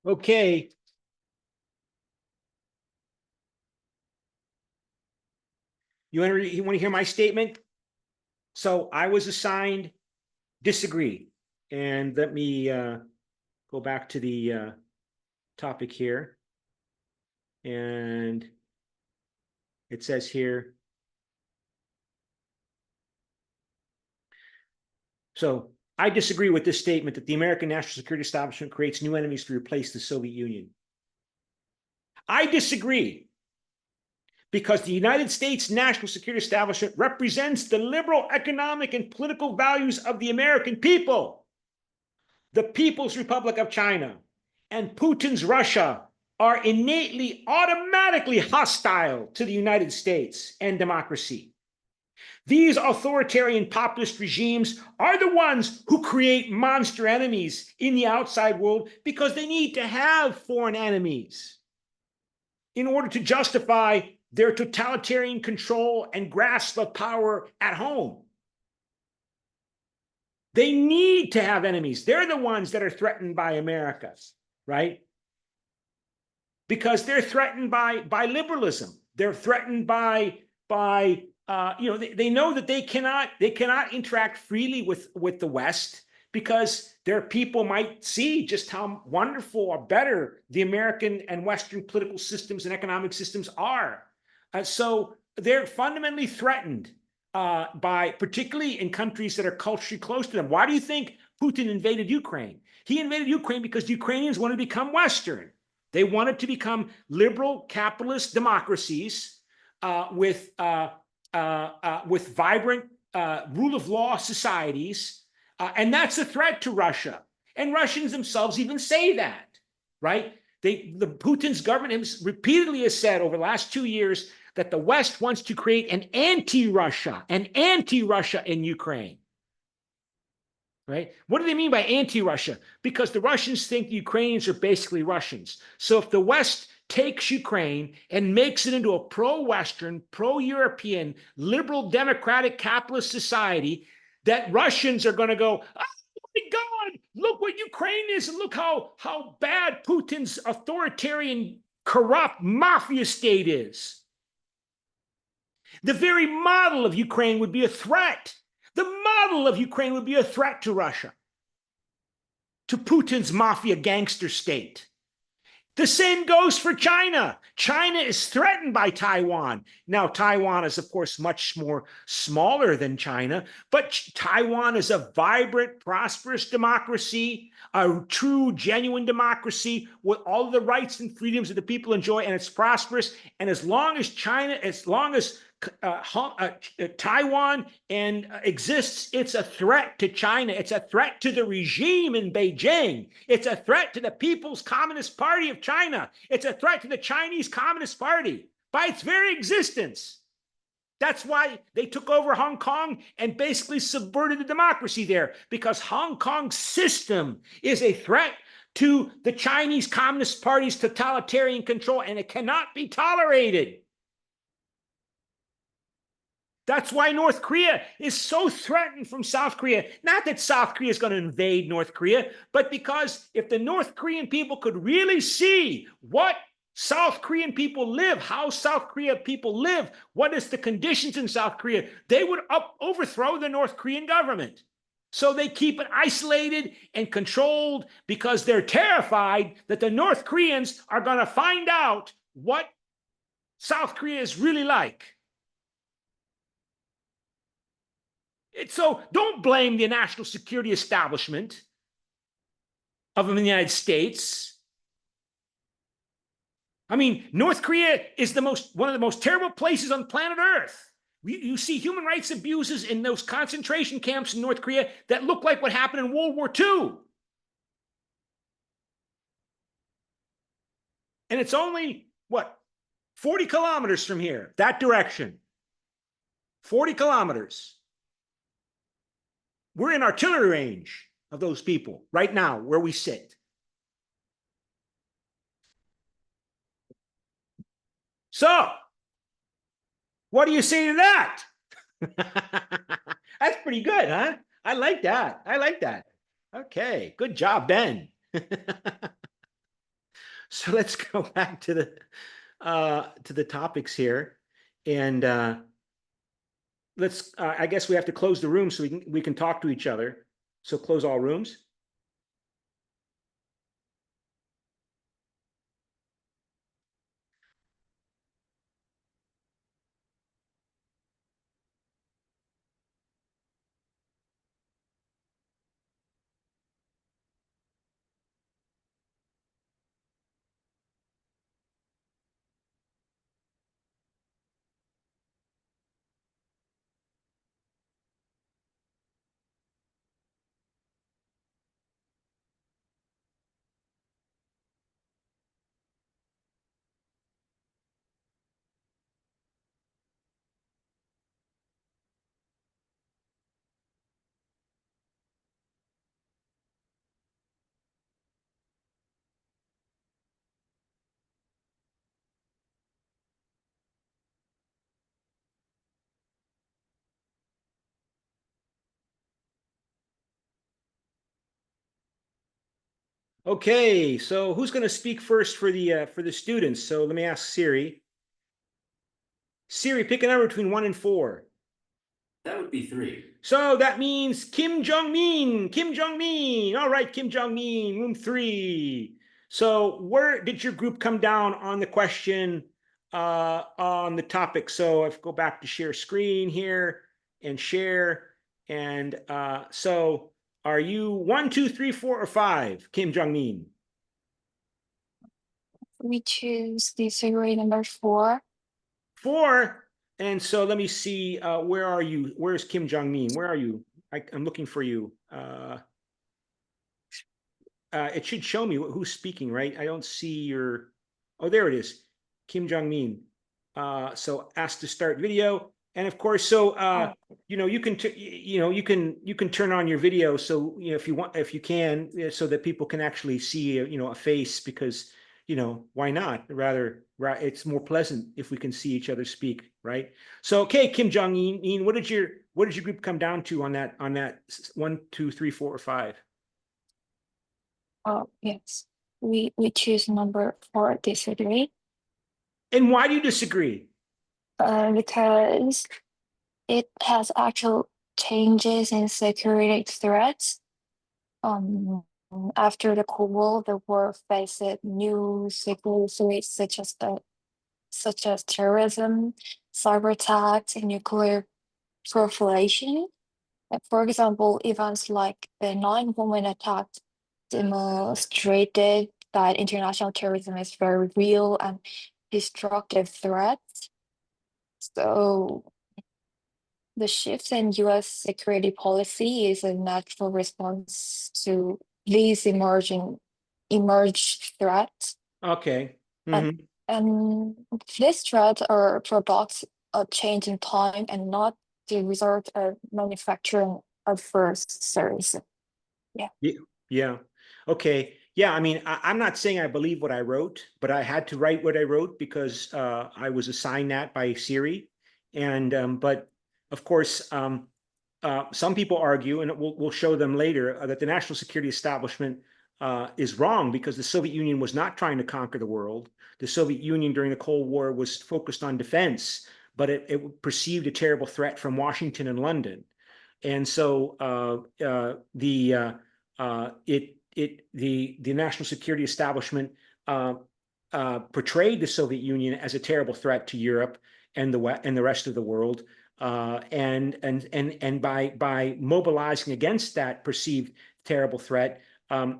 Okay. You want to hear my statement? So I was assigned disagree. And let me go back to the topic here. And it says here, so I disagree with this statement that the American national security establishment creates new enemies to replace the Soviet Union. I disagree because the United States national security establishment represents the liberal economic and political values of the American people. The People's Republic of China and Putin's Russia are innately, automatically hostile to the United States and democracy. These authoritarian populist regimes are the ones who create monster enemies in the outside world because they need to have foreign enemies in order to justify their totalitarian control and grasp of power at home. They need to have enemies. They're the ones that are threatened by America, right? Because they're threatened by liberalism. They're threatened by they know that they cannot interact freely with the West because their people might see just how wonderful or better the American and Western political systems and economic systems are. So they're fundamentally threatened by, particularly in countries that are culturally close to them. Why do you think Putin invaded Ukraine? He invaded Ukraine because Ukrainians wanted to become Western. They wanted to become liberal capitalist democracies with vibrant rule of law societies, and that's a threat to Russia. And Russians themselves even say that, right? The Putin's government repeatedly has said over the last 2 years that the West wants to create an anti-Russia in Ukraine. Right? What do they mean by anti-Russia? Because the Russians think the Ukrainians are basically Russians. So if the West takes Ukraine and makes it into a pro-Western, pro-European, liberal, democratic, capitalist society, that Russians are going to go, oh my God, look what Ukraine is, and look how bad Putin's authoritarian, corrupt mafia state is. The very model of Ukraine would be a threat. The model of Ukraine would be a threat to Russia, to Putin's mafia gangster state. The same goes for China. China is threatened by Taiwan. Now, Taiwan is, of course, much more smaller than China, but Taiwan is a vibrant, prosperous democracy, a true, genuine democracy with all the rights and freedoms that the people enjoy, and it's prosperous. And as long as Taiwan exists, it's a threat to China. It's a threat to the regime in Beijing. It's a threat to the People's Communist Party of China. It's a threat to the Chinese Communist Party by its very existence. That's why they took over Hong Kong and basically subverted the democracy there, because Hong Kong's system is a threat to the Chinese Communist Party's totalitarian control, and it cannot be tolerated. That's why North Korea is so threatened from South Korea. Not that South Korea is going to invade North Korea, but because if the North Korean people could really see what South Korean people live, how South Korea people live, what is the conditions in South Korea, they would overthrow the North Korean government. So they keep it isolated and controlled because they're terrified that the North Koreans are going to find out what South Korea is really like. So don't blame the national security establishment of the United States. I mean, North Korea is one of the most terrible places on planet Earth. You see human rights abuses in those concentration camps in North Korea that look like what happened in World War II. And it's only, 40 kilometers from here, that direction. 40 kilometers. We're in artillery range of those people right now where we sit. So, what do you say to that? That's pretty good, huh? I like that. Okay, good job, Ben. So let's go back to the topics here, and let's. I guess we have to close the room so we can talk to each other. So close all rooms. Okay, so who's going to speak first for the students? So let me ask Siri. Siri, pick a number between 1 and 4. That would be 3. So that means Kim Jong-min. Kim Jong-min. All right, Kim Jong-min, room 3. So where did your group come down on the question on the topic? So if go back to share screen here and share, and so are you 1, 2, 3, 4, or 5, Kim Jong-min? We choose the figure number 4. 4. And so let me see. Where are you? Where's Kim Jong-min? Where are you? I'm looking for you. It should show me who's speaking, right? I don't see your. Oh, there it is, Kim Jong-min. So ask to start video, and of course, so you can you can turn on your video, so if you want, if you can, so that people can actually see a face, because why not? Rather, it's more pleasant if we can see each other speak, right? So okay, Kim Jong-un, what did your group come down to on that 1, 2, 3, 4, or 5? Oh, yes. We choose number 4, disagree. And why do you disagree? Because it has actual changes in security threats. After the Cold War, the world faced new security threats such as terrorism, cyber attacks, and nuclear proliferation. For example, events like the 9/11 attack demonstrated that international terrorism is very real and destructive threat. So the shift in US security policy is a natural response to these emerged threats. Okay. And these threats are products of change in time and not the result of manufacturing adversaries. Yeah. Yeah. Okay. Yeah. I mean, I'm not saying I believe what I wrote, but I had to write what I wrote because I was assigned that by Siri. And but of course, some people argue, and we'll show them later, that the national security establishment is wrong because the Soviet Union was not trying to conquer the world. The Soviet Union during the Cold War was focused on defense, but it perceived a terrible threat from Washington and London. And so the national security establishment portrayed the Soviet Union as a terrible threat to Europe and the rest of the world. And by mobilizing against that perceived terrible threat,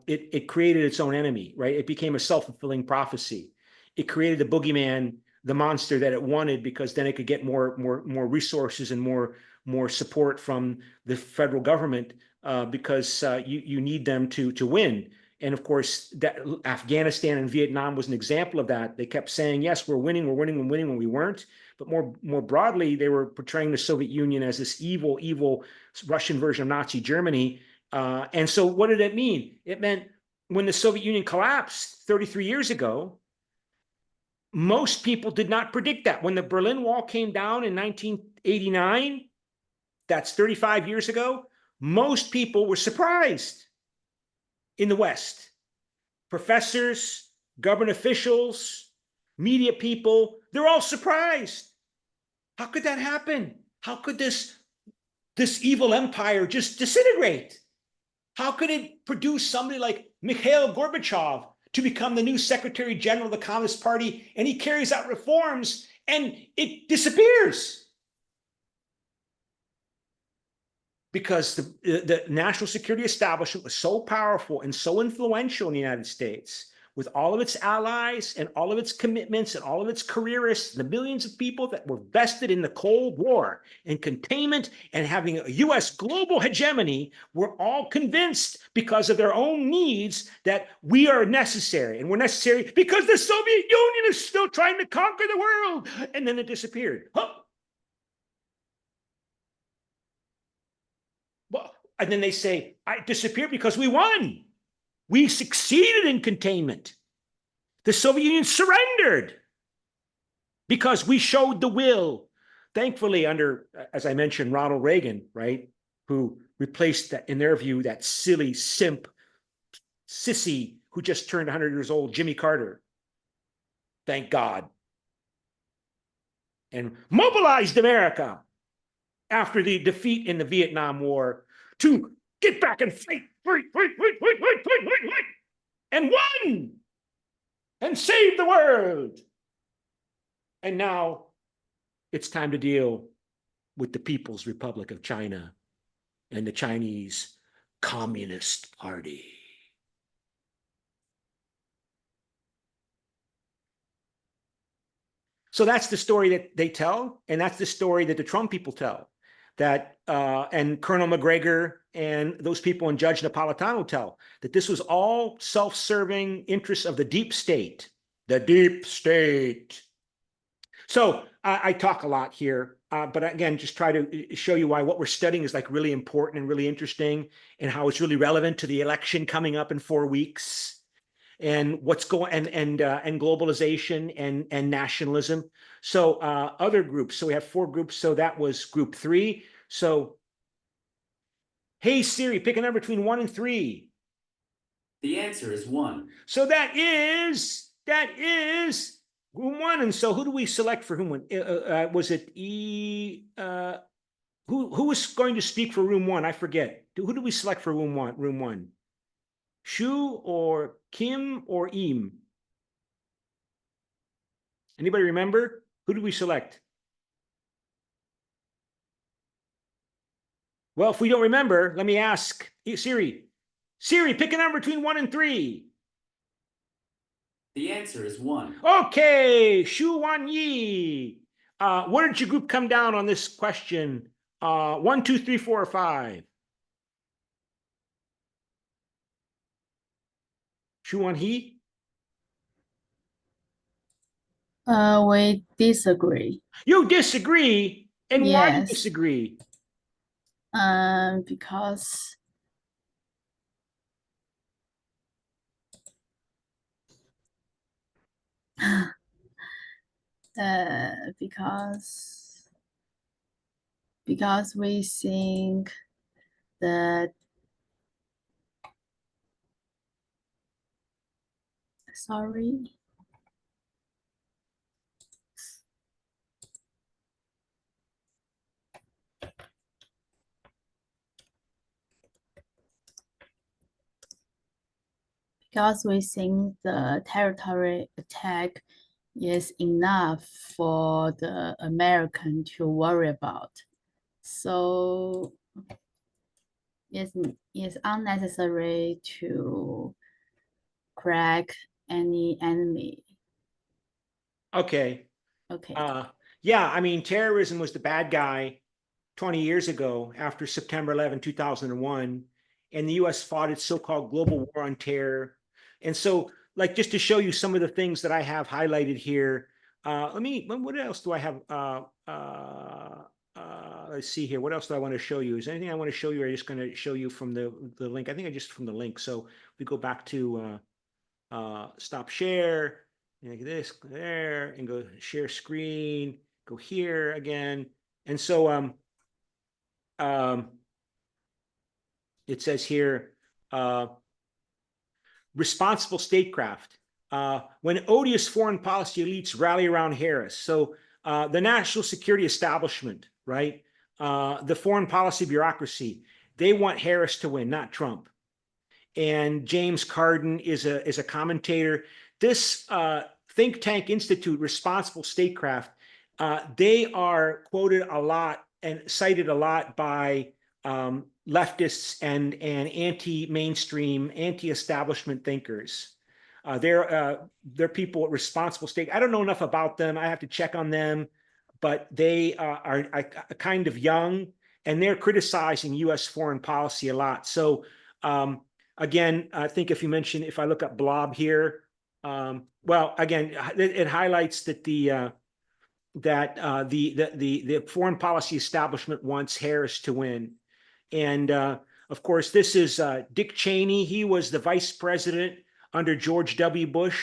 it created its own enemy, right? It became a self-fulfilling prophecy. It created the boogeyman, the monster that it wanted, because then it could get more resources and more support from the federal government, because you need them to win. And of course, that Afghanistan and Vietnam was an example of that. They kept saying, yes, we're winning, when we weren't. But more broadly, they were portraying the Soviet Union as this evil Russian version of Nazi Germany. And so what did it mean? It meant when the Soviet Union collapsed 33 years ago, most people did not predict that. When the Berlin Wall came down in 1989, that's 35 years ago, most people were surprised in the West. Professors, government officials, media people, they're all surprised. How could that happen? How could this evil empire just disintegrate? How could it produce somebody like Mikhail Gorbachev to become the new Secretary General of the Communist Party, and he carries out reforms and it disappears? Because the national security establishment was so powerful and so influential in the United States, with all of its allies and all of its commitments and all of its careerists, the millions of people that were vested in the Cold War and containment and having a US global hegemony, were all convinced because of their own needs that we are necessary. And we're necessary because the Soviet Union is still trying to conquer the world. And then it disappeared. Huh. Well, and then they say, I disappeared because we won. We succeeded in containment. The Soviet Union surrendered because we showed the will. Thankfully, under, as I mentioned, Ronald Reagan, right, who replaced, that, in their view, that silly simp, sissy who just turned 100 years old, Jimmy Carter. Thank God. And mobilized America after the defeat in the Vietnam War to get back and fight, and won, and saved the world. And now it's time to deal with the People's Republic of China and the Chinese Communist Party. So that's the story that they tell, and that's the story that the Trump people tell. That and Colonel McGregor and those people and Judge Napolitano tell, that this was all self-serving interests of the deep state. The deep state. So I talk a lot here, but again, just try to show you why what we're studying is like really important and really interesting, and how it's really relevant to the election coming up in 4 weeks, and what's going, and globalization and nationalism. So other groups. So we have 4 groups. So that was group 3. So, hey Siri, pick a number between 1 and 3. The answer is 1. So that is room 1. And so who do we select for room 1? Was it who was going to speak for room 1? I forget. Who do we select for room 1? Room 1. Shu or Kim or Im? Anybody remember? Who did we select? Well, if we don't remember, let me ask Siri. Siri, pick a number between 1 and 3. The answer is 1. Okay, Shu Wan Yi. Where did your group come down on this question? 1, 2, 3, 4, or 5? Shu Wan He? We disagree. You disagree? And why do you Yes. disagree? Because because we think that sorry. Because we think the territory attack is enough for the American to worry about. So it's unnecessary to crack any enemy. Okay. Okay. Yeah, I mean, terrorism was the bad guy 20 years ago after September 11, 2001, and the US fought its so-called global war on terror. And so, like, just to show you some of the things that I have highlighted here, what else do I have? Let's see here. What else do I want to show you? Is there anything I want to show you, or are I just going to show you from the link? I think I just from the link. So we go back to stop share, like this, go there, and go share screen, go here again. And so it says here, responsible statecraft. when odious foreign policy elites rally around Harris. So the national security establishment, right? The foreign policy bureaucracy, they want Harris to win, not Trump. And James Carden is a commentator. This think tank institute, Responsible Statecraft, they are quoted a lot and cited a lot by leftists and anti-mainstream, anti-establishment thinkers. They're people at Responsible State. I don't know enough about them. I have to check on them, but they are kind of young, and they're criticizing U.S. foreign policy a lot. So again, I think if I look up Blob here, well, again, it highlights that the foreign policy establishment wants Harris to win. And of course, this is Dick Cheney. He was the vice president under George W. Bush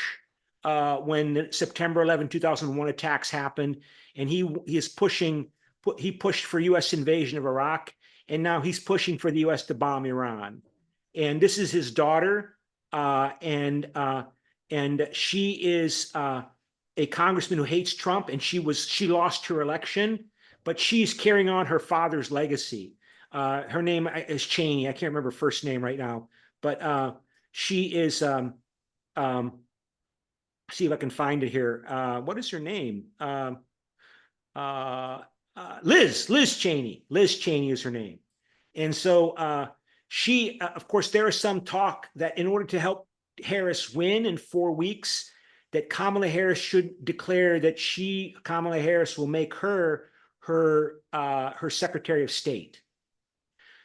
when the September 11, 2001 attacks happened. And he pushed for U.S. invasion of Iraq. And now he's pushing for the U.S. to bomb Iran. And this is his daughter. And she is a congressman who hates Trump, and she lost her election, but she's carrying on her father's legacy. Her name is Cheney. I can't remember her first name right now, but she is. See if I can find it here. What is her name? Liz Cheney. Liz Cheney is her name, and so she. Of course, there is some talk that in order to help Harris win in 4 weeks, that Kamala Harris should declare that Kamala Harris will make her Secretary of State,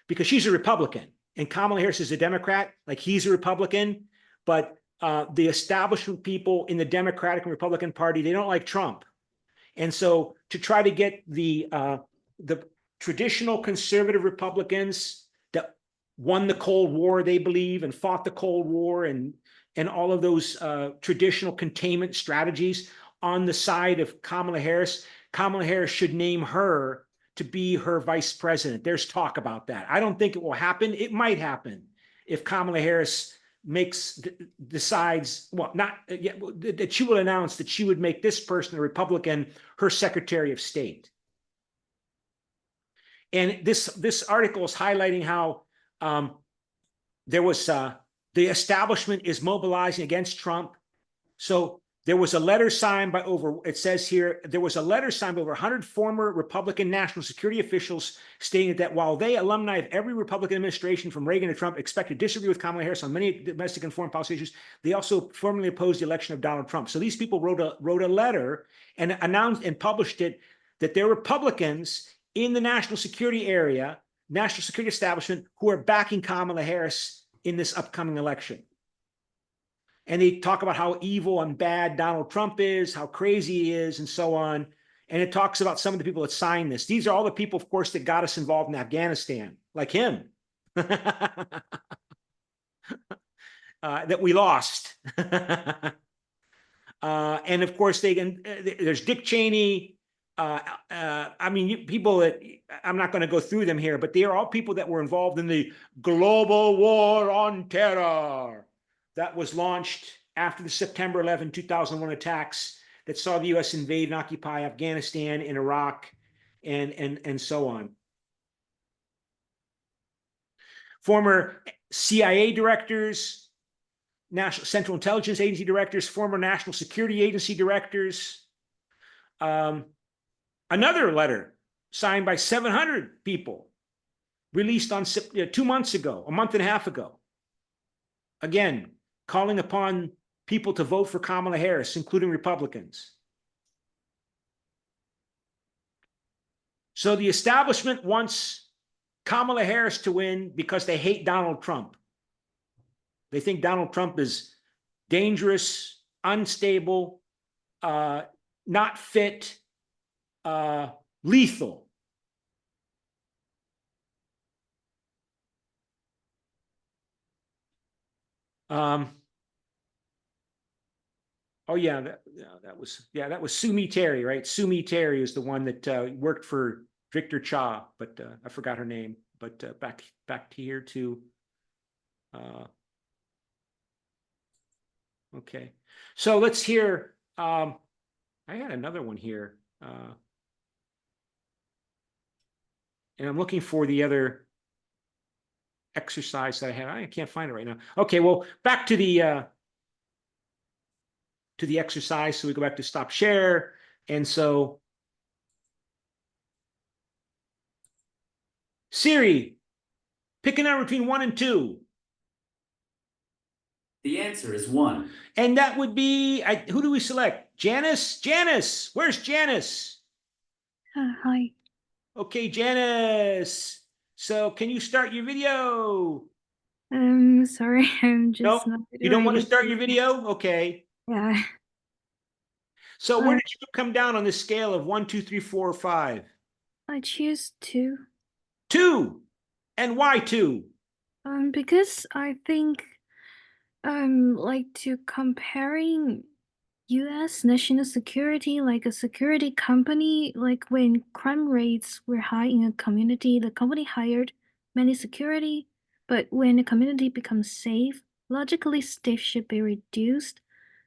because she's a Republican and Kamala Harris is a Democrat, like he's a Republican, but the establishment people in the Democratic and Republican Party, they don't like Trump. And so to try to get the traditional conservative Republicans that won the Cold War, they believe, and fought the Cold War and all of those traditional containment strategies on the side of Kamala Harris should name her to be her vice president. There's talk about that. I don't think it will happen. It might happen if Kamala Harris decides, well, not that she will announce that she would make this person, a Republican, her Secretary of State. And this article is highlighting how there was the establishment is mobilizing against Trump. So there was a letter signed by it says here, there was a letter signed by over 100 former Republican national security officials stating that while they, alumni of every Republican administration from Reagan to Trump, expect to disagree with Kamala Harris on many domestic and foreign policy issues, they also formally opposed the election of Donald Trump. So these people wrote a letter and announced and published it that they're Republicans in the national security area, national security establishment, who are backing Kamala Harris in this upcoming election. And they talk about how evil and bad Donald Trump is, how crazy he is, and so on. And it talks about some of the people that signed this. These are all the people, of course, that got us involved in Afghanistan, like him, that we lost. And of course, there's Dick Cheney. I mean, people that I'm not going to go through them here, but they are all people that were involved in the global war on terror that was launched after the September 11, 2001 attacks that saw the U.S. invade and occupy Afghanistan and Iraq and so on. Former CIA directors, National Central Intelligence Agency directors, former National Security Agency directors. Another letter signed by 700 people released on 2 months ago, a month and a half ago. Again, calling upon people to vote for Kamala Harris, including Republicans. So the establishment wants Kamala Harris to win because they hate Donald Trump. They think Donald Trump is dangerous, unstable, not fit, lethal. Oh yeah, that was Sumi Terry, right? Sumi Terry is the one that worked for Victor Cha, but I forgot her name. But back here to Okay. So let's hear, I had another one here. And I'm looking for the other exercise that I had. I can't find it right now. Okay, well, back to the exercise. So we go back to stop share. And so Siri, pick a number between 1 and 2. The answer is 1. And that would be, who do we select? Janice? Janice, where's Janice? Hi. Okay, Janice. So can you start your video? Sorry, I'm just No, not you don't want to ready start your video? Okay. Yeah. So where did you come down on this scale of 1, 2, 3, 4, 5? I choose 2. 2. And why 2? Because I think like to comparing US national security, like a security company, like when crime rates were high in a community, the company hired many security, but when the community becomes safe, logically staff should be reduced.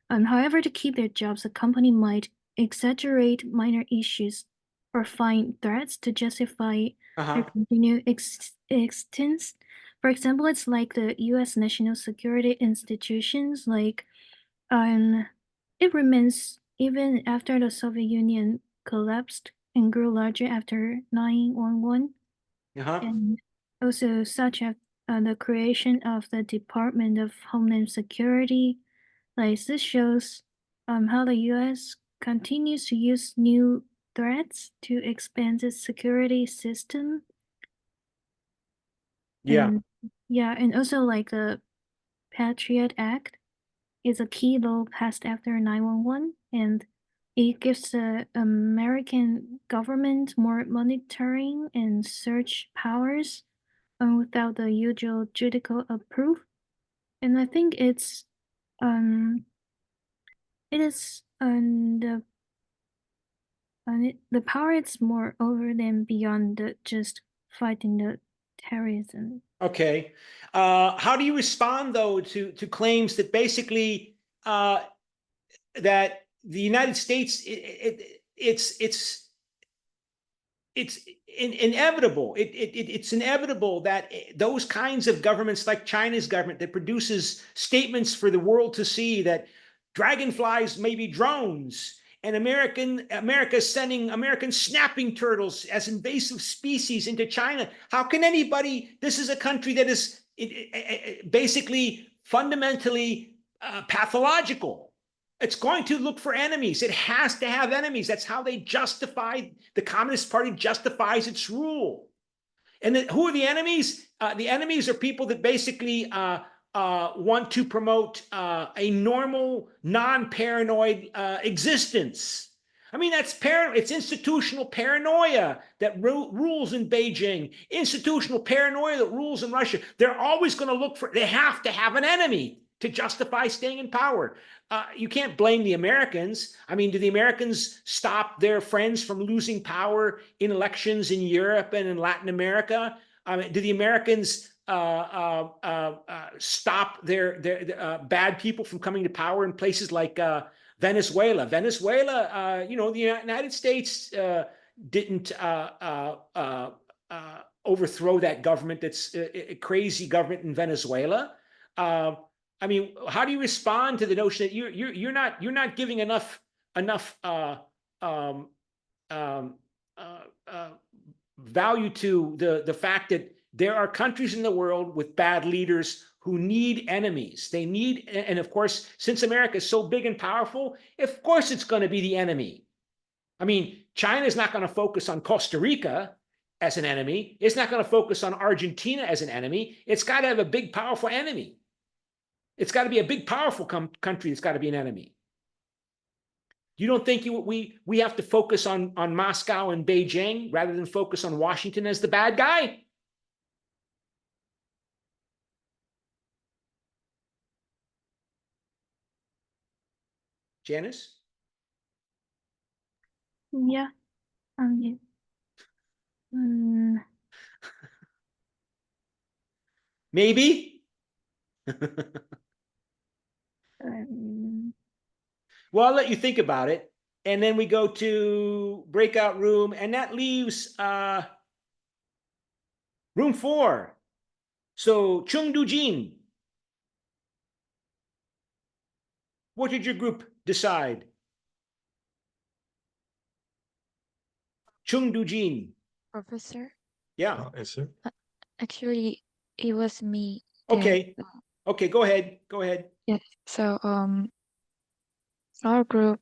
However, to keep their jobs, the company might exaggerate minor issues or find threats to justify their Uh-huh. continued existence. For example, it's like the U.S. national security institutions, like um, it remains even after the Soviet Union collapsed and grew larger after 9/11, Uh-huh. and also such as the creation of the Department of Homeland Security. Like this shows how the U.S. continues to use new threats to expand its security system. Yeah. And yeah, and also like the Patriot Act is a key law passed after 9/11, and it gives the American government more monitoring and search powers without the usual judicial approval. And I think um it is the power is more over than beyond just fighting the terrorism. Okay. How do you respond though to claims that basically that the United States it's inevitable. It's inevitable that those kinds of governments, like China's government, that produces statements for the world to see that dragonflies may be drones, and America is sending American snapping turtles as invasive species into China. How can anybody? This is a country that is basically fundamentally pathological. It's going to look for enemies. It has to have enemies. That's how they justify, the Communist Party justifies its rule. And who are the enemies? The enemies are people that basically want to promote a normal, non-paranoid existence. I mean, it's institutional paranoia that rules in Beijing, institutional paranoia that rules in Russia. They're always going to look for, they have to have an enemy to justify staying in power. You can't blame the Americans. I mean, do the Americans stop their friends from losing power in elections in Europe and in Latin America? Do the Americans stop their bad people from coming to power in places like Venezuela? Venezuela, the United States didn't overthrow that government. That's a crazy government in Venezuela. I mean, how do you respond to the notion that you're not giving enough um, um, value to the fact that there are countries in the world with bad leaders who need enemies. They need, and of course, since America is so big and powerful, of course it's going to be the enemy. I mean, China is not going to focus on Costa Rica as an enemy. It's not going to focus on Argentina as an enemy. It's got to have a big, powerful enemy. It's got to be a big, powerful country that's got to be an enemy. You don't think we have to focus on Moscow and Beijing rather than focus on Washington as the bad guy? Janice? Yeah, yeah. Maybe? Well, I'll let you think about it. And then we go to breakout room, and that leaves room 4. So Chung Du-jin, what did your group decide? Chung Du-jin. Professor, Yeah. Yes, sir. actually, it was me. that, Okay. Okay, go ahead. Go ahead. Yes. So our group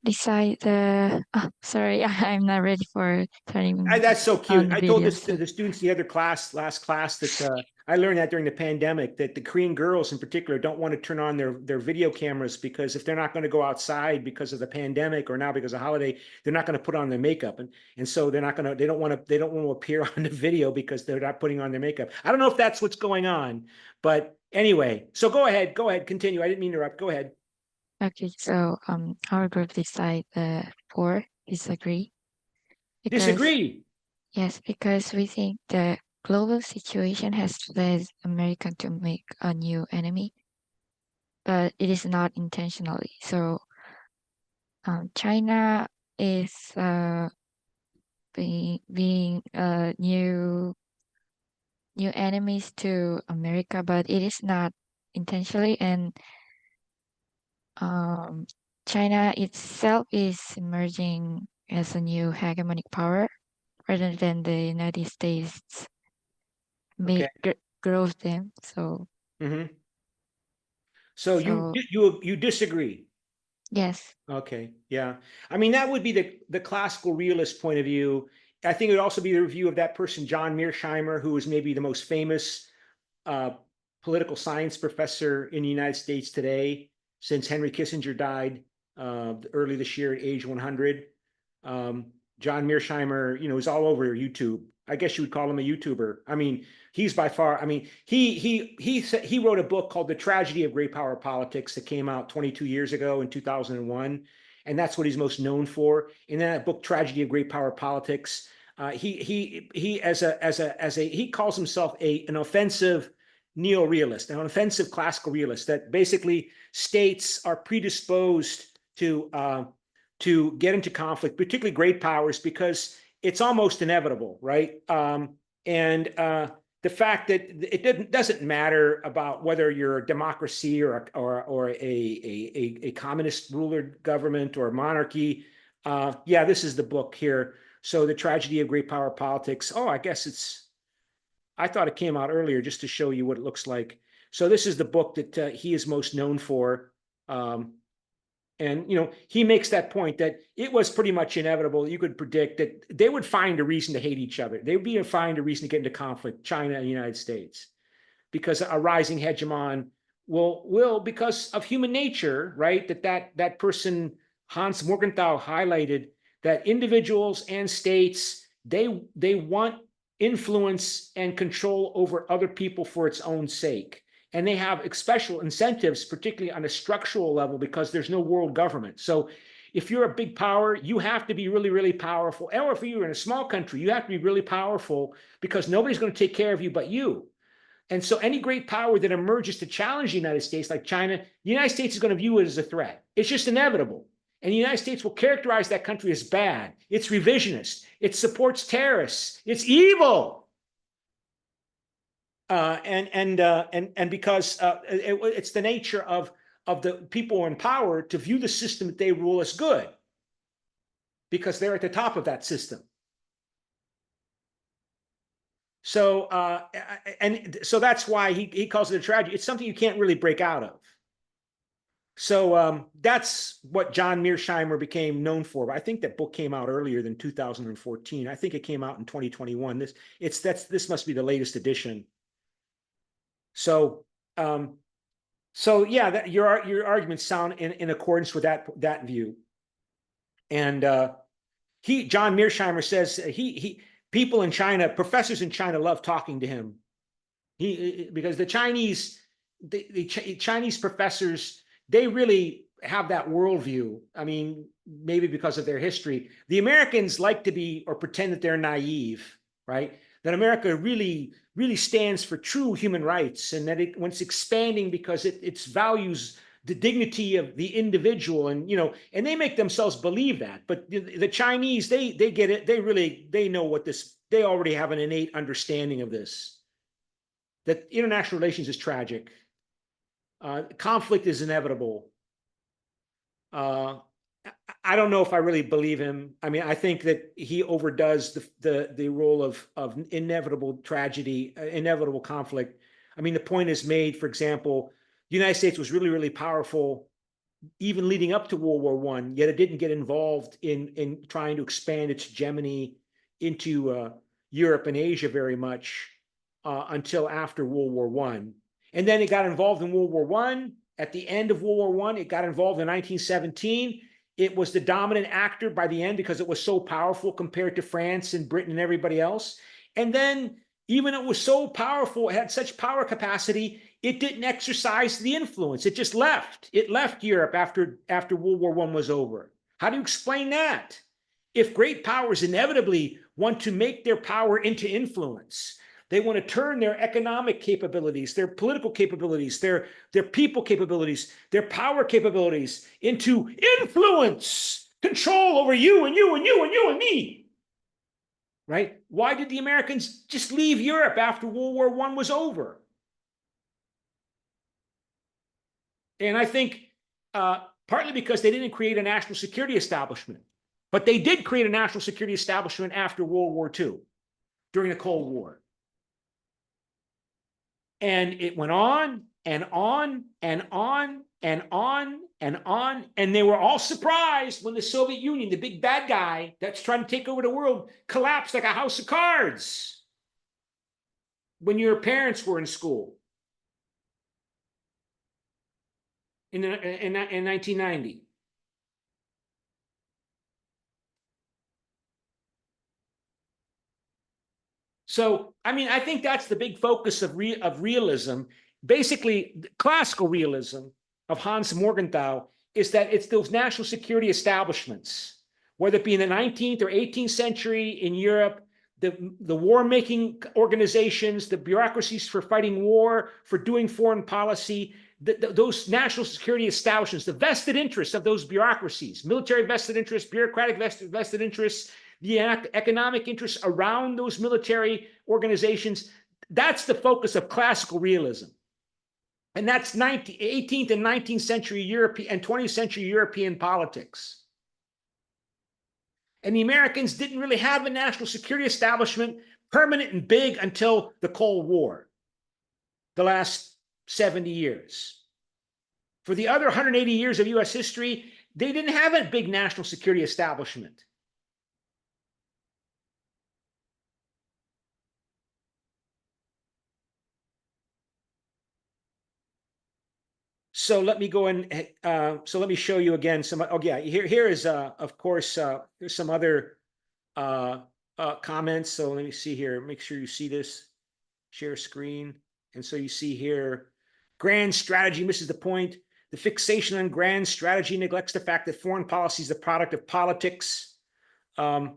decide the. Sorry, I'm not ready for turning That's so on cute. the I told video. this to the students the other class, last class, that I learned that during the pandemic, that the Korean girls in particular don't want to turn on their video cameras, because if they're not going to go outside because of the pandemic or now because of holiday, they're not going to put on their makeup. And so they don't want to appear on the video because they're not putting on their makeup. I don't know if that's what's going on, but anyway, so go ahead, continue. I didn't mean to interrupt. Go ahead. Okay, so our group decide the 4 disagree because Disagree. yes, because we think the global situation has led America to make a new enemy, but it is not intentionally. So China is being new enemies to America, but it is not intentionally, and China itself is emerging as a new hegemonic power rather than the United States Okay. grows them. So Mm-hmm. So so you disagree. yes, Okay, yeah. I mean, that would be the classical realist point of view. I think it would also be the review of that person, John Mearsheimer, who is maybe the most famous uh, political science professor in the United States today, since Henry Kissinger died early this year at age 100. John Mearsheimer, is all over YouTube. I guess you would call him a YouTuber. I mean, he's by far. I mean, he wrote a book called The Tragedy of Great Power Politics that came out 22 years ago in 2001, and that's what he's most known for. In that book, Tragedy of Great Power Politics, he calls himself an offensive neo-realist, an offensive classical realist, that basically states are predisposed to get into conflict, particularly great powers, because it's almost inevitable, right? And the fact that it doesn't matter about whether you're a democracy or a communist ruler government or a monarchy. Yeah, this is the book here. So The Tragedy of Great Power Politics. Oh, I guess I thought it came out earlier just to show you what it looks like. So this is the book that he is most known for. And he makes that point that it was pretty much inevitable. You could predict that they would find a reason to hate each other. They would find a reason to get into conflict, China and the United States, because a rising hegemon will because of human nature, right? That person, Hans Morgenthau, highlighted that individuals and states, they want influence and control over other people for its own sake. And they have special incentives, particularly on a structural level, because there's no world government. So if you're a big power, you have to be really, really powerful. Or if you're in a small country, you have to be really powerful because nobody's going to take care of you but you. And so any great power that emerges to challenge the United States, like China, the United States is going to view it as a threat. It's just inevitable. And the United States will characterize that country as bad. It's revisionist. It supports terrorists. It's evil. And because it's the nature of the people in power to view the system that they rule as good, because they're at the top of that system. So so that's why he calls it a tragedy. It's something you can't really break out of. So that's what John Mearsheimer became known for. But I think that book came out earlier than 2014. I think it came out in 2021. This must be the latest edition. So yeah, your arguments sound in accordance with that view. And John Mearsheimer says people in China, professors in China, love talking to him. Because the Chinese professors, they really have that worldview. I mean, maybe because of their history. The Americans like to be or pretend that they're naive, right? that America really, really stands for true human rights, and that when it's expanding because it values the dignity of the individual, and and they make themselves believe that. But the Chinese, they get it. They know what this. They already have an innate understanding of this. That international relations is tragic. Conflict is inevitable. I don't know if I really believe him. I mean, I think that he overdoes the role of inevitable tragedy, inevitable conflict. I mean, the point is made, for example, the United States was really, really powerful even leading up to World War I, yet it didn't get involved in trying to expand its hegemony into Europe and Asia very much until after World War I. And then it got involved in World War I. At the end of World War I, it got involved in 1917. It was the dominant actor by the end because it was so powerful compared to France and Britain and everybody else. And then even it was so powerful, it had such power capacity, it didn't exercise the influence. It just left. It left Europe after World War I was over. How do you explain that? If great powers inevitably want to make their power into influence, they want to turn their economic capabilities, their political capabilities, their people capabilities, their power capabilities into influence, control over you and you and you and you and me. Right? Why did the Americans just leave Europe after World War I was over? And I think partly because they didn't create a national security establishment, but they did create a national security establishment after World War II, during the Cold War. And it went on and on and on and on and on. And they were all surprised when the Soviet Union, the big bad guy that's trying to take over the world, collapsed like a house of cards when your parents were in school in 1990. So, I mean, I think that's the big focus of realism. Basically, classical realism of Hans Morgenthau is that it's those national security establishments, whether it be in the 19th or 18th century in Europe, the war-making organizations, the bureaucracies for fighting war, for doing foreign policy, those national security establishments, the vested interests of those bureaucracies, military vested interests, bureaucratic vested interests, the economic interests around those military organizations, that's the focus of classical realism. And that's 18th and 19th century European and 20th century European politics. And the Americans didn't really have a national security establishment permanent and big until the Cold War, the last 70 years. For the other 180 years of US history, they didn't have a big national security establishment. So let me go in. So let me show you again some. Oh yeah, here is of course there's some other comments. So let me see here. Make sure you see this. Share screen, and so you see here, grand strategy misses the point. The fixation on grand strategy neglects the fact that foreign policy is the product of politics. Let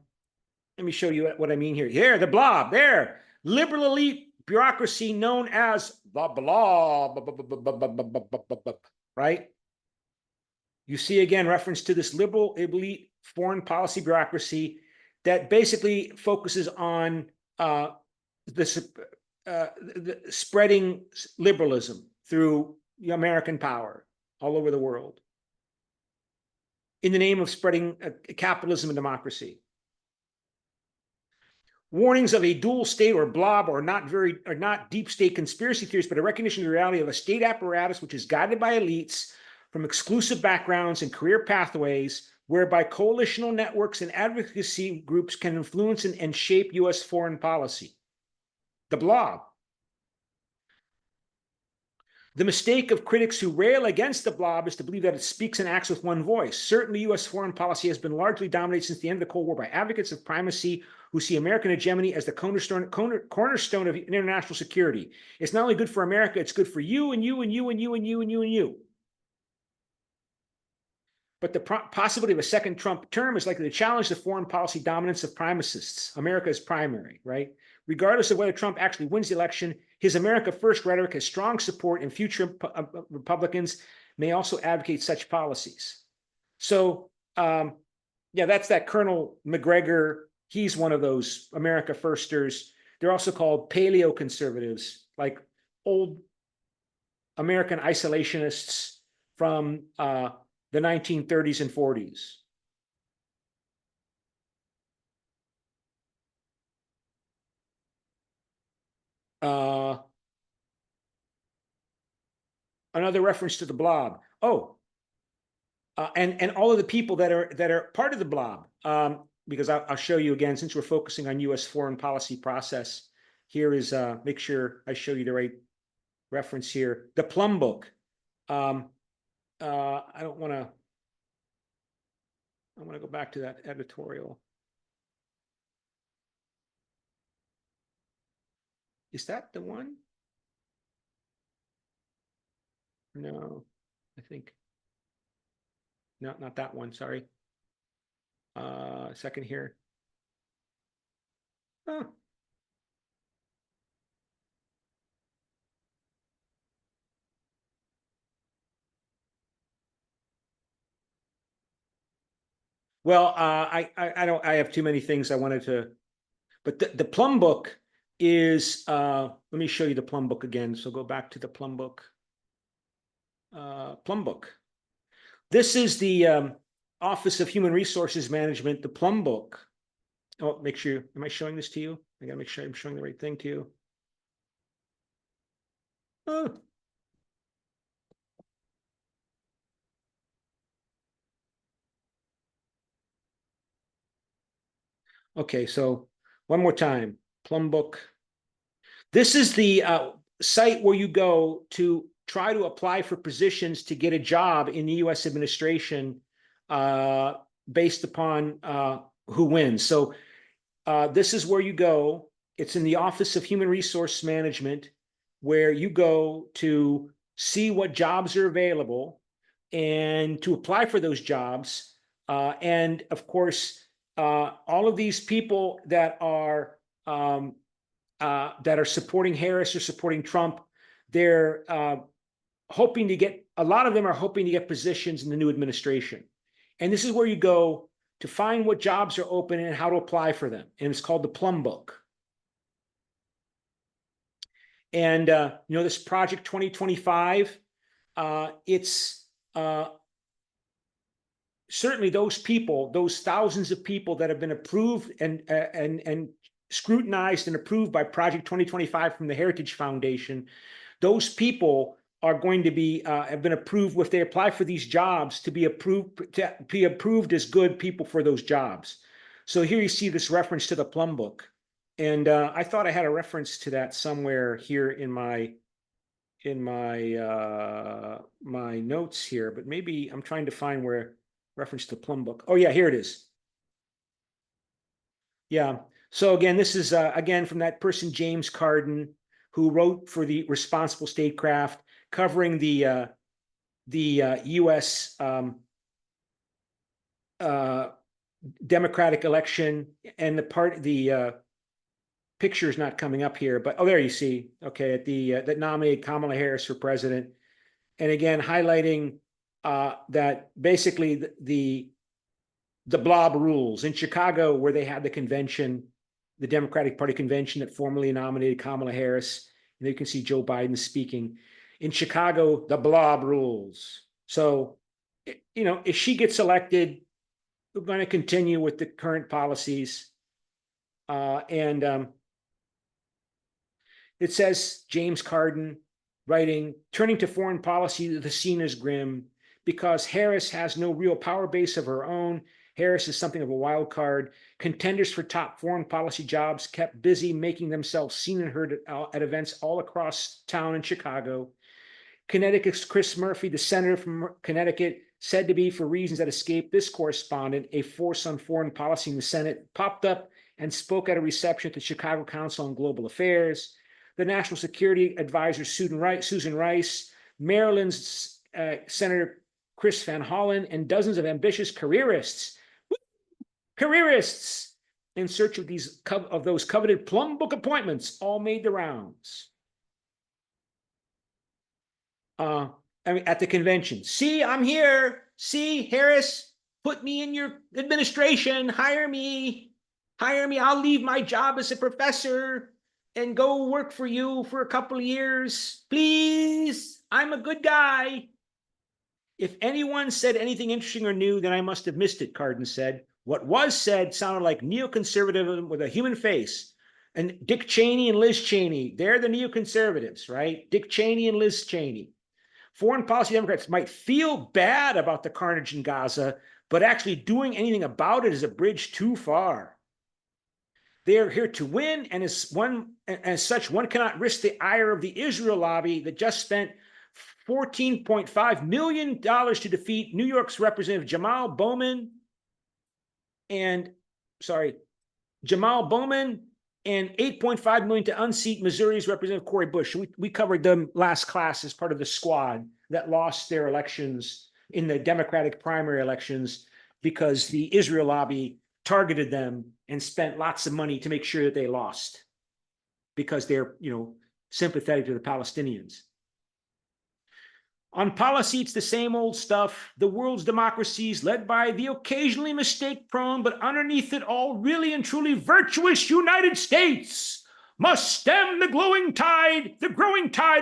me show you what I mean here. Here, the blob. There, liberal elite bureaucracy known as the blob, right? You see again reference to this liberal elite foreign policy bureaucracy that basically focuses on the spreading liberalism through American power all over the world in the name of spreading capitalism and democracy. Warnings of a dual state or blob are not deep state conspiracy theories, but a recognition of the reality of a state apparatus which is guided by elites from exclusive backgrounds and career pathways, whereby coalitional networks and advocacy groups can influence and shape U.S. foreign policy. The blob. The mistake of critics who rail against the blob is to believe that it speaks and acts with one voice. Certainly, U.S. foreign policy has been largely dominated since the end of the Cold War by advocates of primacy who see American hegemony as the cornerstone of international security. It's not only good for America, it's good for you and you and you and you and you and you and you. But the possibility of a second Trump term is likely to challenge the foreign policy dominance of primacists. America is primary, right? regardless of whether Trump actually wins the election, his America First rhetoric has strong support, and future Republicans may also advocate such policies. So, yeah, that's that Colonel McGregor. He's one of those America Firsters. They're also called paleo conservatives, like old American isolationists from the 1930s and 40s. Another reference to the blob. Oh, and all of the people that are part of the blob, because I'll show you again, since we're focusing on U.S. foreign policy process. Here is make sure I show you the right reference here. The Plum Book. I don't want to. I want to go back to that editorial. Is that the one? No, I think. No, not that one. Sorry. Second here. Oh. Well, I don't. I have too many things I wanted to, but the Plum Book is. Let me show you the Plum Book again. So go back to the Plum Book. Plum Book. This is the Office of Human Resources Management, the Plum Book. Oh, make sure. Am I showing this to you? I gotta make sure I'm showing the right thing to you. Oh. Okay, so one more time, Plum Book. This is the site where you go to try to apply for positions to get a job in the U.S. administration based upon who wins. So this is where you go. It's in the Office of Human Resource Management, where you go to see what jobs are available and to apply for those jobs. And of course, all of these people that are supporting Harris or supporting Trump, they're hoping to get, a lot of them are hoping to get positions in the new administration. And this is where you go to find what jobs are open and how to apply for them. And it's called the Plum Book. And, this Project 2025, it's certainly those people, those thousands of people that have been approved and scrutinized and approved by Project 2025 from the Heritage Foundation, those people are going to be have been approved if they apply for these jobs to be approved as good people for those jobs. So here you see this reference to the Plum Book, and I thought I had a reference to that somewhere here in my my notes here, but maybe I'm trying to find where reference to Plum Book. Oh yeah, here it is. Yeah. So again, this is again from that person James Carden, who wrote for the Responsible Statecraft, covering the U.S. Democratic election, and the picture is not coming up here, but oh, there you see. Okay, at the that nominated Kamala Harris for president, and again highlighting that basically the blob rules in Chicago, where they had the convention, the Democratic Party convention that formally nominated Kamala Harris. And you can see Joe Biden speaking. In Chicago, the blob rules. So, if she gets elected, we're going to continue with the current policies. It says, James Carden writing, turning to foreign policy, the scene is grim because Harris has no real power base of her own. Harris is something of a wild card. Contenders for top foreign policy jobs kept busy making themselves seen and heard at events all across town in Chicago. Connecticut's Chris Murphy, the senator from Connecticut, said to be for reasons that escape this correspondent, a force on foreign policy in the Senate, popped up and spoke at a reception at the Chicago Council on Global Affairs. The National Security Advisor, Susan Rice, Maryland's Senator Chris Van Hollen, and dozens of ambitious careerists in search of those coveted plum book appointments all made the rounds. At the convention. See, I'm here. See, Harris, put me in your administration. Hire me. Hire me. I'll leave my job as a professor and go work for you for a couple of years. Please, I'm a good guy. If anyone said anything interesting or new, then I must have missed it, Cardin said. What was said sounded like neoconservatism with a human face. And Dick Cheney and Liz Cheney, they're the neoconservatives, right? Dick Cheney and Liz Cheney. Foreign policy Democrats might feel bad about the carnage in Gaza, but actually doing anything about it is a bridge too far. They are here to win, and as such, one cannot risk the ire of the Israel lobby that just spent $14.5 million to defeat New York's Representative Jamal Bowman and $8.5 million to unseat Missouri's Representative Cory Bush. We covered them last class as part of the squad that lost their elections in the Democratic primary elections because the Israel lobby targeted them and spent lots of money to make sure that they lost because they're, sympathetic to the Palestinians. On policy, it's the same old stuff. The world's democracies, led by the occasionally mistake-prone, but underneath it all, really and truly virtuous United States, must stem the growing tide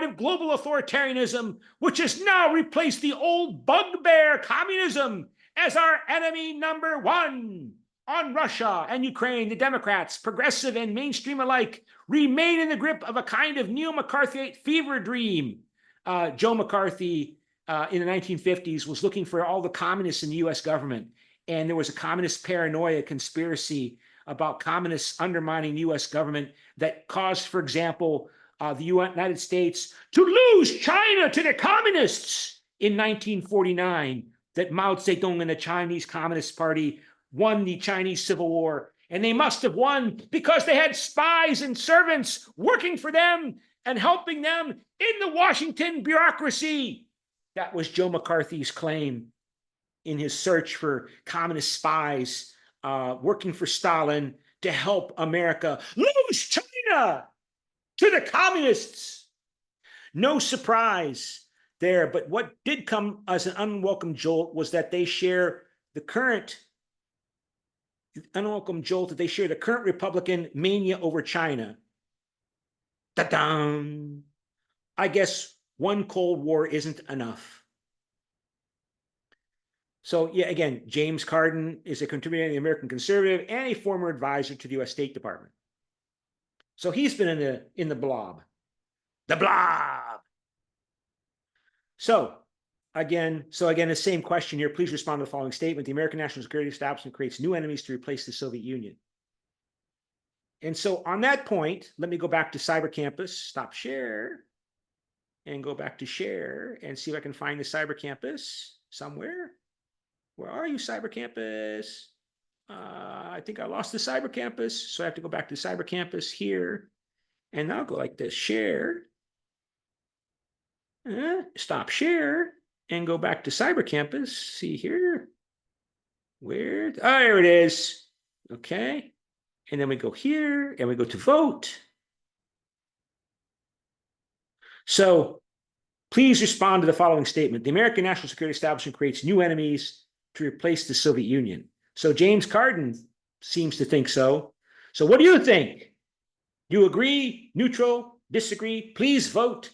of global authoritarianism, which has now replaced the old bugbear communism as our enemy number one. On Russia and Ukraine, the Democrats, progressive and mainstream alike, remain in the grip of a kind of neo-McCarthyite fever dream. Joe McCarthy in the 1950s was looking for all the communists in the US government. And there was a communist paranoia conspiracy about communists undermining the US government that caused, for example, the United States to lose China to the communists in 1949, that Mao Zedong and the Chinese Communist Party won the Chinese Civil War. And they must have won because they had spies and servants working for them and helping them in the Washington bureaucracy. That was Joe McCarthy's claim in his search for communist spies working for Stalin to help America lose China to the communists. No surprise there, but what did come as an unwelcome jolt was that they share the current Republican mania over China. Ta-da! I guess one Cold War isn't enough. So yeah, again, James Cardin is a contributor to the American Conservative and a former advisor to the U.S. State Department. So he's been in the blob. The blob. So again, the same question here. Please respond to the following statement. The American national security establishment creates new enemies to replace the Soviet Union. And so on that point, let me go back to Cyber Campus, stop share, and go back to share and see if I can find the Cyber Campus somewhere. Where are you, Cyber Campus? I think I lost the Cyber Campus, so I have to go back to Cyber Campus here. And I'll go like this, share, stop share, and go back to Cyber Campus. See here. Where? Oh, there it is. Okay. And then we go here and we go to vote. So please respond to the following statement. The American national security establishment creates new enemies to replace the Soviet Union. So James Cardin seems to think so. So what do you think? You agree, neutral, disagree? Please vote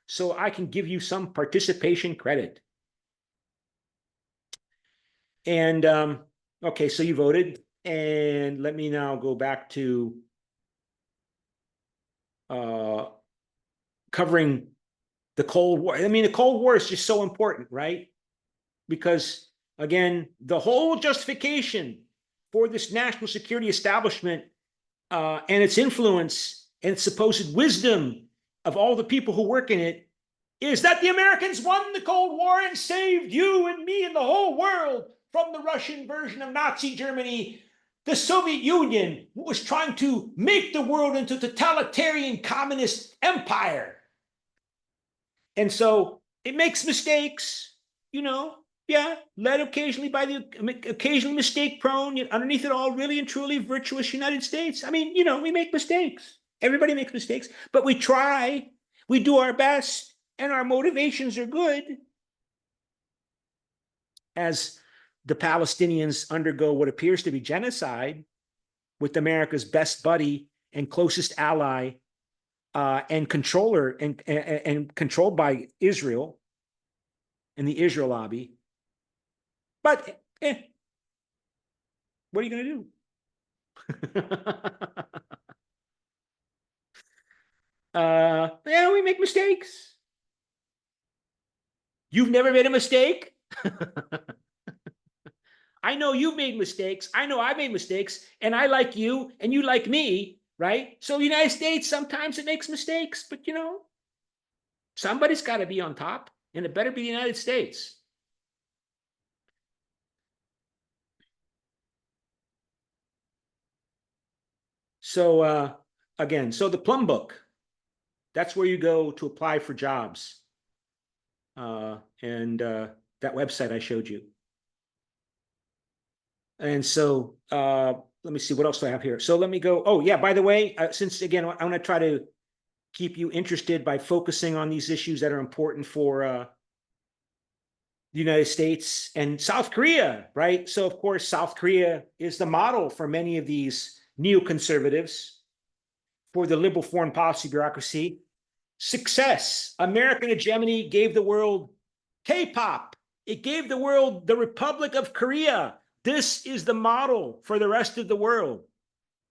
so I can give you some participation credit. And okay, so you voted. And let me now go back to covering the Cold War. I mean, the Cold War is just so important, right? Because, again, the whole justification for this national security establishment and its influence and its supposed wisdom of all the people who work in it is that the Americans won the Cold War and saved you and me and the whole world from the Russian version of Nazi Germany. The Soviet Union was trying to make the world into a totalitarian communist empire. And so it makes mistakes, Yeah, led occasionally by the occasionally mistake prone, yet underneath it all, really and truly virtuous United States. I mean, we make mistakes. Everybody makes mistakes, but we try, we do our best, and our motivations are good. As the Palestinians undergo what appears to be genocide with America's best buddy and closest ally and controller and controlled by Israel and the Israel lobby. But what are you going to do? Yeah, we make mistakes. You've never made a mistake? I know you've made mistakes. I know I made mistakes, and I like you, and you like me, right? So the United States, sometimes it makes mistakes, but somebody's got to be on top, and it better be the United States. So again, so the Plum Book, that's where you go to apply for jobs. And that website I showed you. And so let me see, what else do I have here? So let me go. Oh, yeah, by the way, since again, I want to try to keep you interested by focusing on these issues that are important for the United States and South Korea, right? So, of course, South Korea is the model for many of these neoconservatives, for the liberal foreign policy bureaucracy. Success. American hegemony gave the world K-pop. It gave the world the Republic of Korea. This is the model for the rest of the world,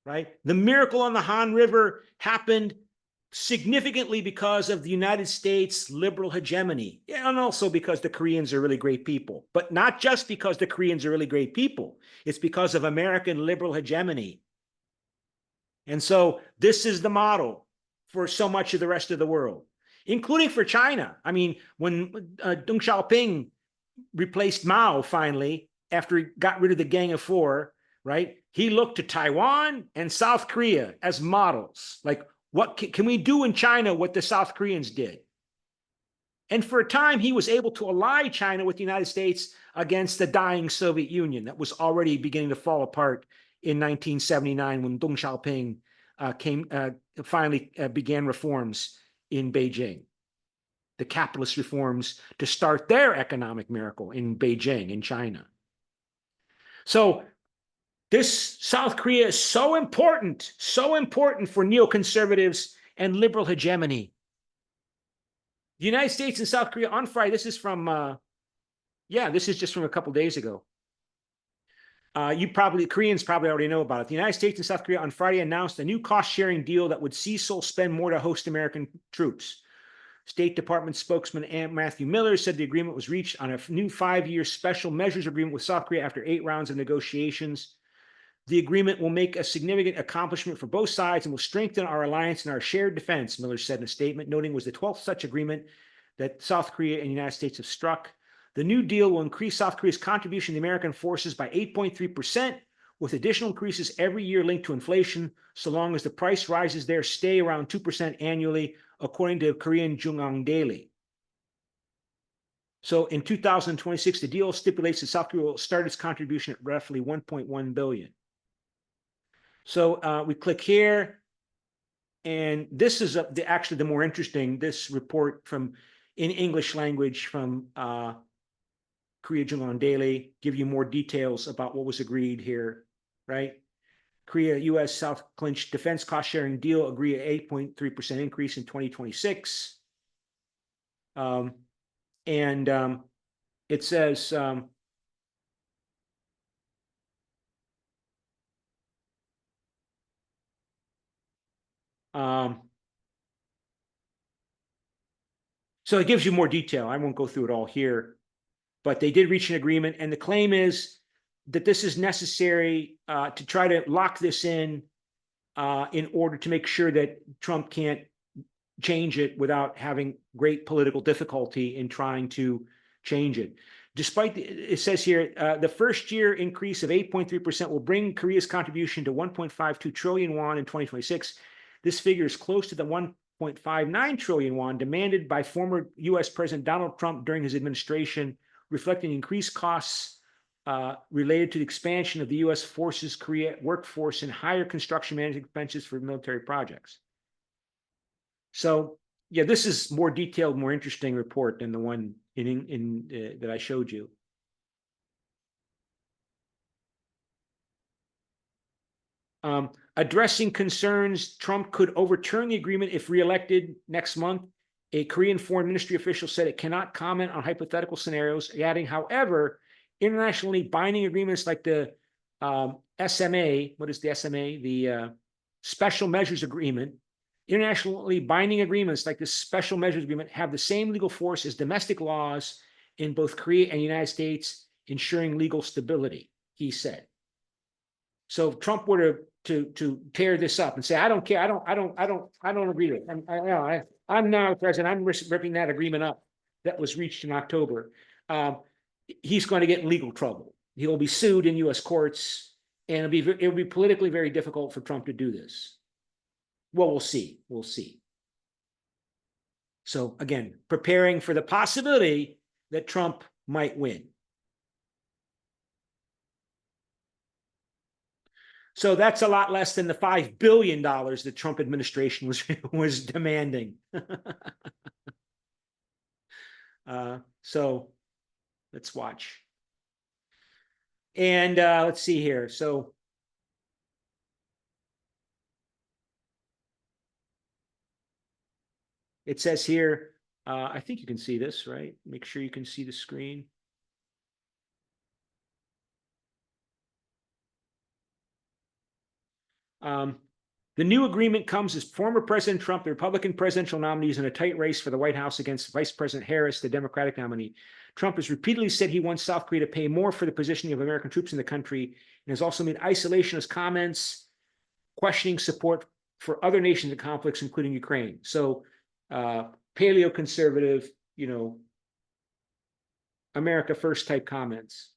right? The miracle on the Han River happened significantly because of the United States liberal hegemony, and also because the Koreans are really great people, but not just because the Koreans are really great people. It's because of American liberal hegemony. And so this is the model for so much of the rest of the world, including for China. I mean, when Deng Xiaoping replaced Mao finally, after he got rid of the Gang of Four, right? He looked to Taiwan and South Korea as models. Like, what can we do in China what the South Koreans did? And for a time, he was able to ally China with the United States against the dying Soviet Union that was already beginning to fall apart in 1979 when Deng Xiaoping finally began reforms in Beijing, the capitalist reforms to start their economic miracle in Beijing, in China. So this South Korea is so important for neoconservatives and liberal hegemony. The United States and South Korea on Friday, this is from, this is just from a couple days ago. Koreans probably already know about it. The United States and South Korea on Friday announced a new cost-sharing deal that would see Seoul spend more to host American troops. State Department spokesman Matthew Miller said the agreement was reached on a new 5-year special measures agreement with South Korea after 8 rounds of negotiations. The agreement will make a significant accomplishment for both sides and will strengthen our alliance and our shared defense, Miller said in a statement, noting it was the 12th such agreement that South Korea and the United States have struck. The new deal will increase South Korea's contribution to the American forces by 8.3%, with additional increases every year linked to inflation, so long as the price rises there stay around 2% annually, according to Korean JoongAng Daily. So in 2026, the deal stipulates that South Korea will start its contribution at roughly $1.1 billion. So we click here, and this is actually the more interesting, this report in English language from Korea JoongAng Daily, give you more details about what was agreed here, right? Korea, U.S. South clinched defense cost-sharing deal, agree at 8.3% increase in 2026. It says, so it gives you more detail. I won't go through it all here, but they did reach an agreement, and the claim is that this is necessary to try to lock this in order to make sure that Trump can't change it without having great political difficulty in trying to change it. Despite it says here, the first year increase of 8.3% will bring Korea's contribution to 1.52 trillion won in 2026. This figure is close to the 1.59 trillion won demanded by former U.S. President Donald Trump during his administration, reflecting increased costs related to the expansion of the U.S. forces Korea workforce and higher construction management expenses for military projects. So, yeah, this is more detailed, more interesting report than the one that I showed you. Addressing concerns Trump could overturn the agreement if reelected next month. A Korean foreign ministry official said it cannot comment on hypothetical scenarios, adding, however, internationally binding agreements like the SMA, what is the SMA? The Special Measures Agreement. Internationally binding agreements like the Special Measures Agreement have the same legal force as domestic laws in both Korea and the United States, ensuring legal stability, he said. So if Trump were to tear this up and say, I don't care, I don't agree with it. I'm now president, I'm ripping that agreement up that was reached in October. He's going to get in legal trouble. He will be sued in U.S. courts, and it'll be politically very difficult for Trump to do this. Well, we'll see. We'll see. So again, preparing for the possibility that Trump might win. So that's a lot less than the $5 billion the Trump administration was demanding. So let's watch. And let's see here. So it says here, I think you can see this, right? Make sure you can see the screen. The new agreement comes as former President Trump, the Republican presidential nominee, is in a tight race for the White House against Vice President Harris, the Democratic nominee. Trump has repeatedly said he wants South Korea to pay more for the positioning of American troops in the country, and has also made isolationist comments, questioning support for other nations in conflicts, including Ukraine. So paleoconservative, America first type comments.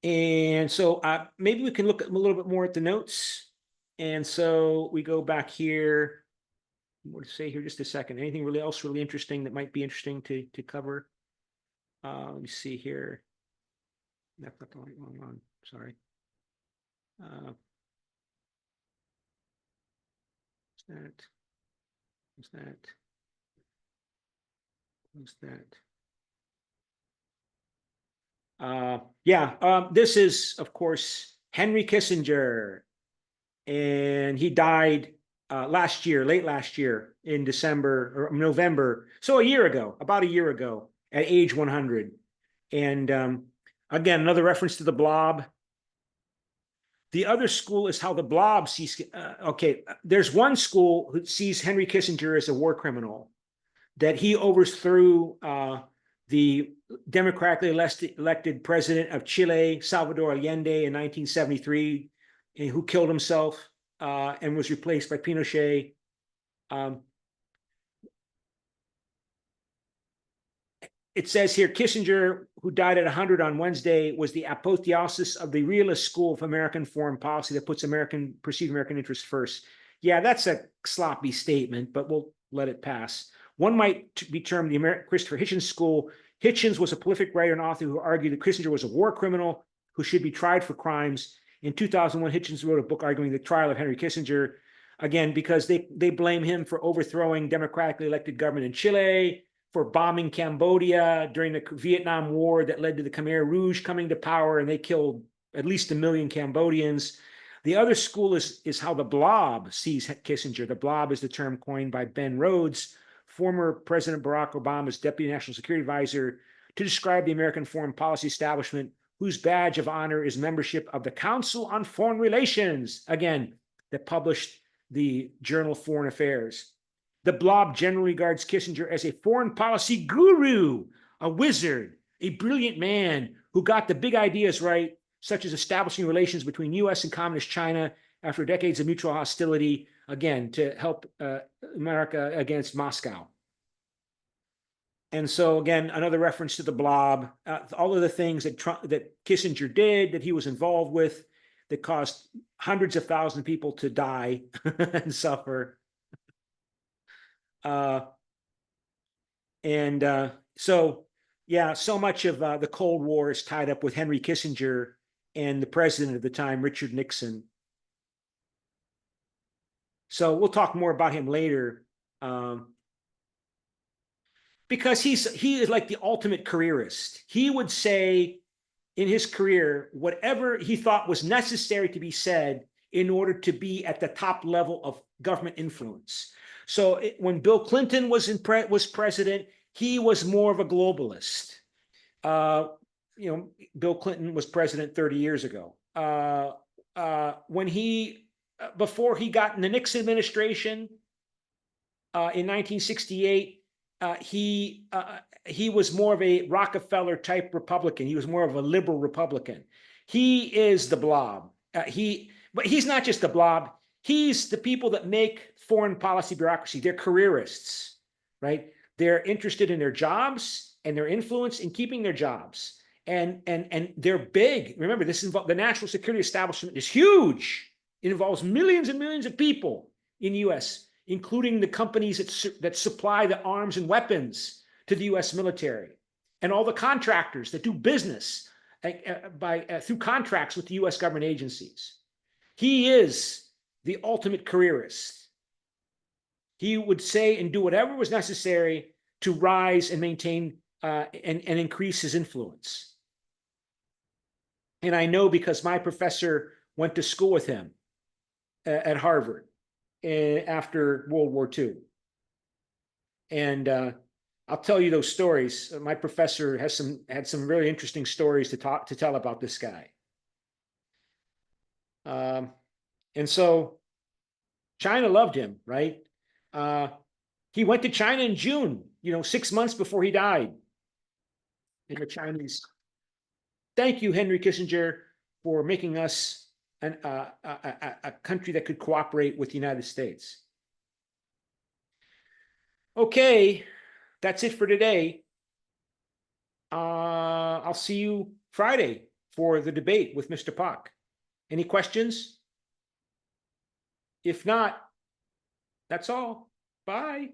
And so maybe we can look a little bit more at the notes. And so we go back here. What to say here? Just a second. Anything really else really interesting that might be interesting to cover? Let me see here. That's not the right one. Sorry. What's that? What's that? What's that? This is, of course, Henry Kissinger, and he died last year, late last year, in December or November, so about a year ago, at age 100. And again, another reference to the blob. The other school is how the blob sees. There's one school who sees Henry Kissinger as a war criminal, that he overthrew the democratically elected president of Chile, Salvador Allende, in 1973, and who killed himself and was replaced by Pinochet. It says here, Kissinger, who died at 100 on Wednesday, was the apotheosis of the realist school of American foreign policy that puts perceived American interests first. Yeah, that's a sloppy statement, but we'll let it pass. One might be termed the Christopher Hitchens School. Hitchens was a prolific writer and author who argued that Kissinger was a war criminal who should be tried for crimes. In 2001, Hitchens wrote a book arguing the trial of Henry Kissinger, again, because they blame him for overthrowing democratically elected government in Chile, for bombing Cambodia during the Vietnam War that led to the Khmer Rouge coming to power, and they killed at least 1 million Cambodians. The other school is how the blob sees Kissinger. The blob is the term coined by Ben Rhodes, former President Barack Obama's Deputy National Security Advisor, to describe the American foreign policy establishment, whose badge of honor is membership of the Council on Foreign Relations, again, that published the journal Foreign Affairs. The blob generally regards Kissinger as a foreign policy guru, a wizard, a brilliant man who got the big ideas right, such as establishing relations between U.S. and Communist China after decades of mutual hostility, again, to help America against Moscow. And so, again, another reference to the blob, all of the things that Kissinger did, that he was involved with, that caused hundreds of thousands of people to die and suffer. So, yeah, so much of the Cold War is tied up with Henry Kissinger and the president at the time, Richard Nixon. So we'll talk more about him later, because he is like the ultimate careerist. He would say in his career whatever he thought was necessary to be said in order to be at the top level of government influence. So when Bill Clinton was president, he was more of a globalist. Bill Clinton was president 30 years ago. Before he got in the Nixon administration in 1968, he was more of a Rockefeller type Republican. He was more of a liberal Republican. He is the blob. But he's not just the blob. He's the people that make foreign policy bureaucracy. They're careerists, right? They're interested in their jobs and their influence in keeping their jobs. And they're big. Remember, the national security establishment is huge. It involves millions and millions of people in the US, including the companies that supply the arms and weapons to the US military, and all the contractors that do business through contracts with the US government agencies. He is the ultimate careerist. He would say and do whatever was necessary to rise and maintain and increase his influence. And I know because my professor went to school with him at Harvard after World War II. And I'll tell you those stories. My professor had some really interesting stories to tell about this guy. And so China loved him, right? He went to China in June, 6 months before he died. And the Chinese, thank you, Henry Kissinger, for making us a country that could cooperate with the United States. Okay, that's it for today. I'll see you Friday for the debate with Mr. Pak. Any questions? If not, that's all. Bye.